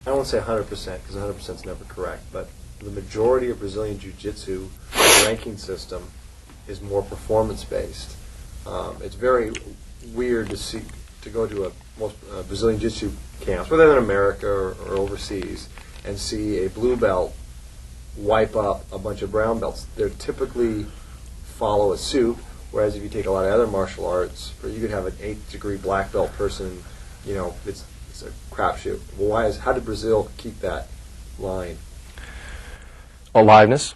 I won't say 100% because 100% is never correct, but the majority of Brazilian Jiu-Jitsu ranking system is more performance-based. It's very weird to go to most Brazilian Jiu-Jitsu camps, whether in America or overseas, and see a blue belt wipe up a bunch of brown belts. They typically follow a suit, whereas if you take a lot of other martial arts, you could have an 8th degree black belt person, it's a crapshoot. Well, how did Brazil keep that line? Aliveness.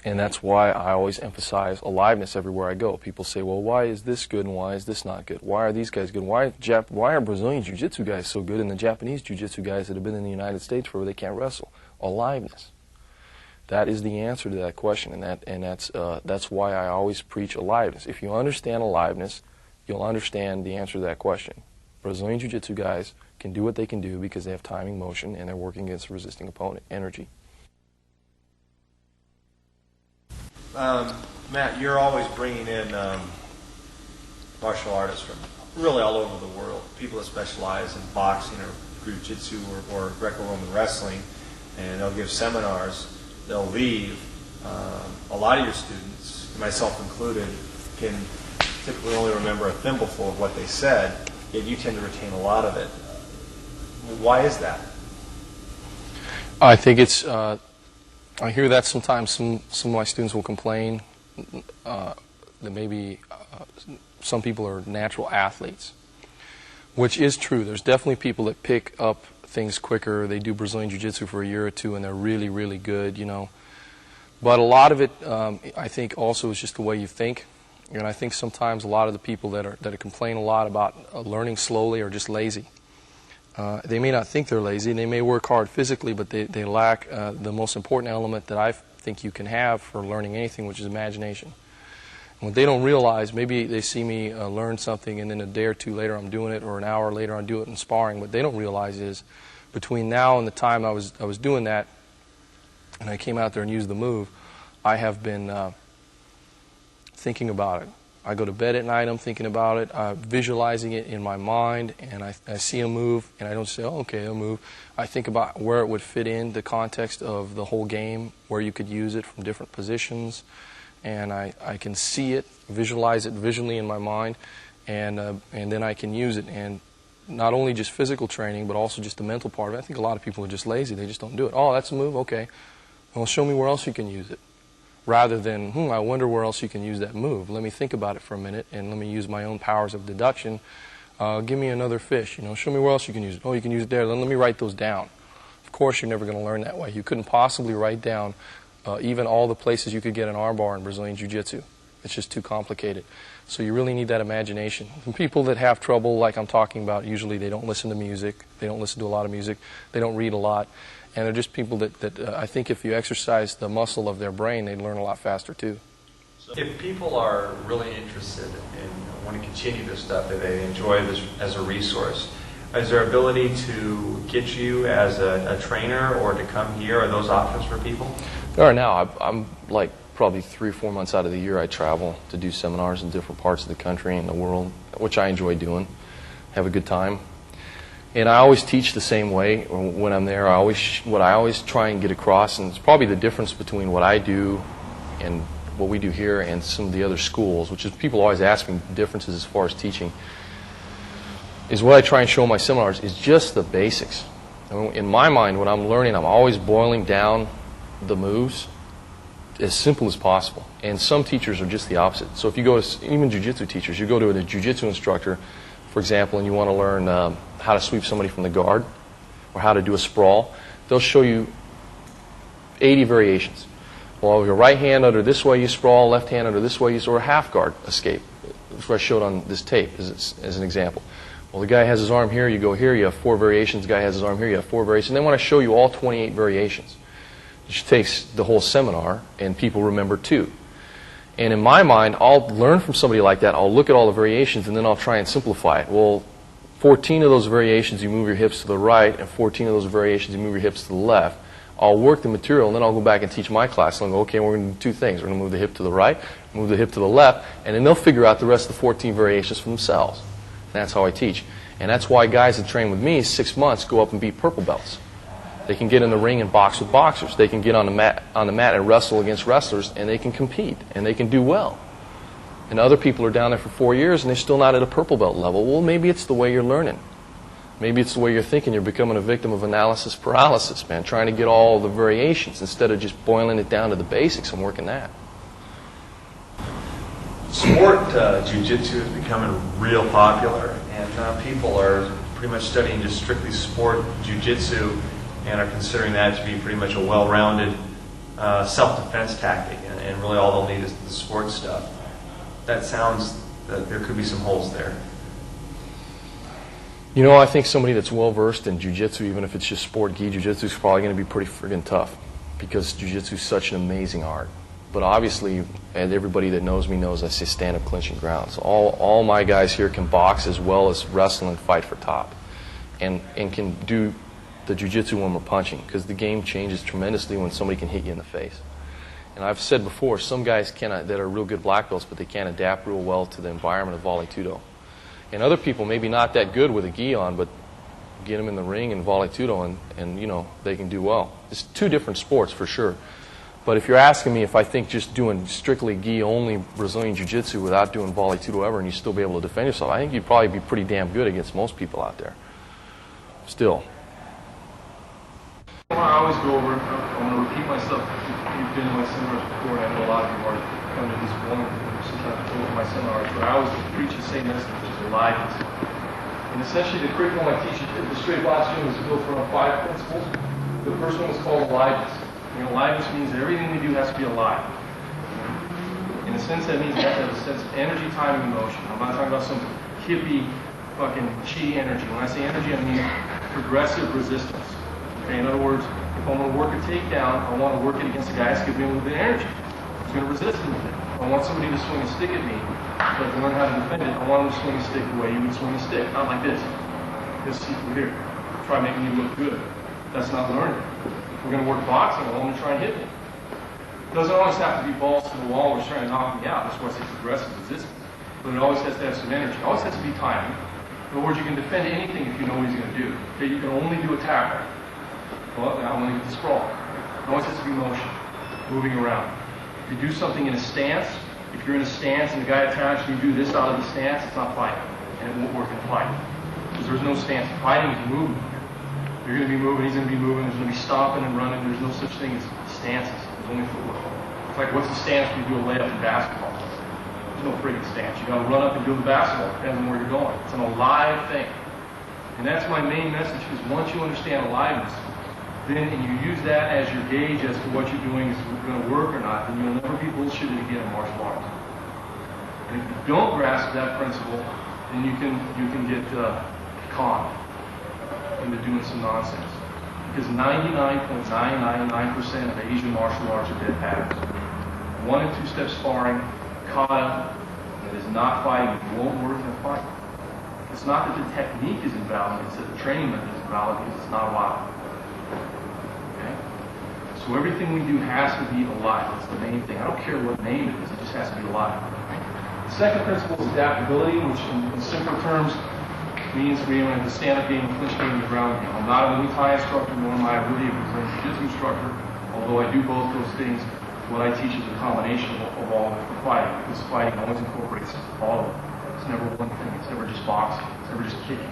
And that's why I always emphasize aliveness everywhere I go. People say, well, why is this good and why is this not good? Why are these guys good? Why are Brazilian Jiu-Jitsu guys so good and the Japanese Jiu-Jitsu guys that have been in the United States for where they can't wrestle? Aliveness. That is the answer to that question, and that's why I always preach aliveness. If you understand aliveness, you'll understand the answer to that question. Brazilian Jiu-Jitsu guys can do what they can do because they have timing, motion, and they're working against a resisting opponent, energy. Matt, you're always bringing in martial artists from really all over the world, people that specialize in boxing or jiu-jitsu or Greco-Roman wrestling, and they'll give seminars. They'll leave. A lot of your students, myself included, can typically only remember a thimbleful of what they said, yet you tend to retain a lot of it. Why is that? I think it's... I hear that sometimes some of my students will complain that maybe some people are natural athletes, which is true. There's definitely people that pick up things quicker. They do Brazilian Jiu-Jitsu for a year or two and they're really, really good, But a lot of it, I think, also is just the way you think. And I think sometimes a lot of the people that complain a lot about learning slowly are just lazy. They may not think they're lazy, and they may work hard physically, but they lack the most important element that I think you can have for learning anything, which is imagination. And what they don't realize, maybe they see me learn something, and then a day or two later I'm doing it, or an hour later I'm doing it in sparring. What they don't realize is between now and the time I was doing that, and I came out there and used the move, I have been thinking about it. I go to bed at night, I'm thinking about it, I'm visualizing it in my mind, and I see a move, and I don't say, oh, okay, a move. I think about where it would fit in the context of the whole game, where you could use it from different positions, and I can see it, visualize it visually in my mind, and then I can use it. And not only just physical training, but also just the mental part of it. I think a lot of people are just lazy. They just don't do it. Oh, that's a move? Okay. Well, show me where else you can use it. Rather than, I wonder where else you can use that move. Let me think about it for a minute, and let me use my own powers of deduction. Give me another fish. Show me where else you can use it. Oh, you can use it there. Then let me write those down. Of course, you're never going to learn that way. You couldn't possibly write down even all the places you could get an armbar in Brazilian Jiu-Jitsu. It's just too complicated. So you really need that imagination. And people that have trouble, like I'm talking about, usually they don't listen to music. They don't listen to a lot of music. They don't read a lot. And they're just people that I think if you exercise the muscle of their brain, they'd learn a lot faster too. If people are really interested and want to continue this stuff, if they enjoy this as a resource, is there ability to get you as a trainer or to come here? Are those options for people? There are now. I'm like probably 3 or 4 months out of the year I travel to do seminars in different parts of the country and the world, which I enjoy doing. Have a good time. And I always teach the same way when I'm there. What I always try and get across, and it's probably the difference between what I do and what we do here and some of the other schools, which is people always ask me differences as far as teaching, is what I try and show in my seminars is just the basics. I mean, in my mind, when I'm learning, I'm always boiling down the moves as simple as possible. And some teachers are just the opposite. So if you go to, even jiu-jitsu teachers, you go to a jiu-jitsu instructor, for example, and you want to learn how to sweep somebody from the guard or how to do a sprawl, they'll show you 80 variations. Well, your right hand under this way you sprawl, left hand under this way you sprawl, or half guard escape. That's what I showed on this tape as an example. Well, the guy has his arm here, you go here, you have 4 variations. The guy has his arm here, you have 4 variations. They want to show you all 28 variations, which takes the whole seminar, and people remember 2. And in my mind, I'll learn from somebody like that. I'll look at all the variations, and then I'll try and simplify it. Well, 14 of those variations, you move your hips to the right, and 14 of those variations, you move your hips to the left. I'll work the material, and then I'll go back and teach my class. And I'll go, okay, we're going to do 2 things. We're going to move the hip to the right, move the hip to the left, and then they'll figure out the rest of the 14 variations for themselves. That's how I teach. And that's why guys that train with me 6 months go up and beat purple belts. They can get in the ring and box with boxers. They can get on the mat and wrestle against wrestlers, and they can compete, and they can do well. And other people are down there for 4 years, and they're still not at a purple belt level. Well, maybe it's the way you're learning. Maybe it's the way you're thinking. You're becoming a victim of analysis paralysis, man, trying to get all the variations instead of just boiling it down to the basics and working that. Sport jiu-jitsu is becoming real popular, and people are pretty much studying just strictly sport jiu-jitsu and are considering that to be pretty much a well-rounded self-defense tactic, and really all they'll need is the sport stuff. That sounds that there could be some holes there. You know, I think somebody that's well-versed in jiu-jitsu, even if it's just sport gi jiu-jitsu, is probably going to be pretty friggin' tough, because jiu-jitsu is such an amazing art. But obviously, and everybody that knows me knows I say stand-up clinching ground. So all my guys here can box as well as wrestle and fight for top, and can do the jiu-jitsu when we're punching, because the game changes tremendously when somebody can hit you in the face. And I've said before, some guys that are real good black belts, but they can't adapt real well to the environment of volley tudo. And other people maybe not that good with a gi on, but get them in the ring and volley tudo, and you know, they can do well. It's two different sports for sure. But if you're asking me if I think just doing strictly gi only Brazilian jiu-jitsu without doing volley tudo ever and you still be able to defend yourself, I think you'd probably be pretty damn good against most people out there. Still. I always go over, I want to repeat myself. You've been in my seminars before, and I know a lot of you are coming to this one, sometimes over my seminars, but I always preach the same message, which is aliveness. And essentially the curriculum I teach at the straight box gym is built around 5 principles. The first one is called aliveness. And aliveness means that everything we do has to be alive. In a sense, that means you have to have a sense of energy, time, and emotion. I'm not talking about some hippie fucking chi energy. When I say energy, I mean progressive resistance. Okay, in other words, if I'm going to work a takedown, I want to work it against a guy that's giving me with the energy. He's going to resist me with it. If I want somebody to swing a stick at me, but to learn how to defend it, I want him to swing a stick the way you would swing a stick, not like this. This over here. Try making me look good. That's not learning. If we're going to work boxing, I want him to try and hit me. It doesn't always have to be balls to the wall or trying to knock me out. That's why I say progressive resistance. But it always has to have some energy. It always has to be timing. In other words, you can defend anything if you know what he's going to do. Okay, you can only do a tackle. Well, now I'm going to get the sprawl. It always has to be motion, moving around. If you do something in a stance, if you're in a stance and the guy attacks you, do this out of the stance, it's not fighting. And it won't work in a fight. Because there's no stance. Fighting is movement. You're going to be moving, he's going to be moving, there's going to be stomping and running. There's no such thing as stances. There's only footwork. It's like, what's the stance when you do a layup in basketball? There's no friggin' stance. You got to run up and do the basketball. Depends on where you're going. It's an alive thing. And that's my main message, because once you understand aliveness, then and you use that as your gauge as to what you're doing is going to work or not, then you'll never be bullshitted again in martial arts. And if you don't grasp that principle, then you can get conned into doing some nonsense. Because 99.999% of Asian martial arts are dead patterns. 1 and 2 step sparring, kata, that is not fighting. It won't work in a fight. It's not that the technique is invalid, it's that the training method is invalid because it's not alive. Okay? So everything we do has to be alive. That's the main thing. I don't care what name it is, it just has to be alive. The second principle is adaptability, which in simple terms means we have the stand-up game, clinch game, and the ground game. I'm not a Muay Thai instructor, nor am I really a Brazilian Jiu-Jitsu instructor, although I do both those things. What I teach is a combination of all the fighting, because fighting always incorporates all of it. It's never one thing. It's never just boxing. It's never just kicking.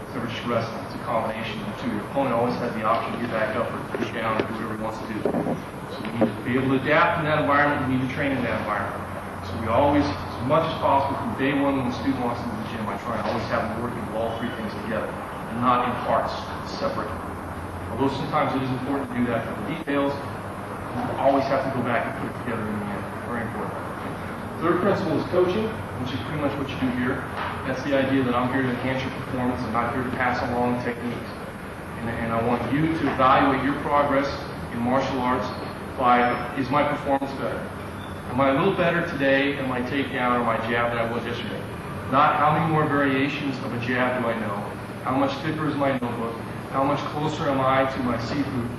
It's never just wrestling. It's a combination of the two. Your opponent always has the option to get back up or push down or do whatever he wants to do. So we need to be able to adapt in that environment. We need to train in that environment. So we always, as much as possible, from day one when the student walks into the gym, I try and always have them working with all 3 things together and not in parts, separate. Although sometimes it is important to do that for the details, you always have to go back and put it together in the end. Very important. Third principle is coaching, which is pretty much what you do here. That's the idea that I'm here to enhance your performance. I'm not here to pass along techniques. And I want you to evaluate your progress in martial arts by, is my performance better? Am I a little better today in my takedown or my jab than I was yesterday? Not how many more variations of a jab do I know? How much thicker is my notebook? How much closer am I to my seafood?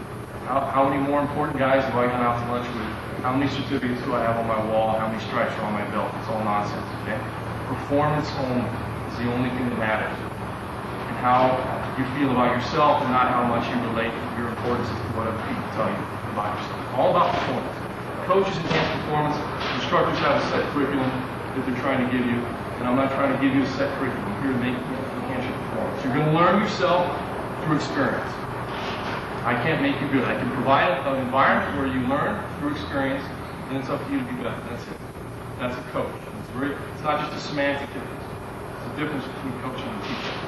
How many more important guys do I come out to lunch with? How many certificates do I have on my wall? How many stripes are on my belt? It's all nonsense, okay? Performance only. is the only thing that matters. And how you feel about yourself and not how much you relate your importance to whatever people tell you about yourself. It's all about performance. Coaches enhance performance. Instructors have a set curriculum that they're trying to give you. And I'm not trying to give you a set curriculum. I'm here to enhance your performance. You're going to learn yourself through experience. I can't make you good. I can provide an environment where you learn through experience, and it's up to you to be better. That's it. That's a coach. It's not just a semantic difference. It's a difference between coaching and teaching.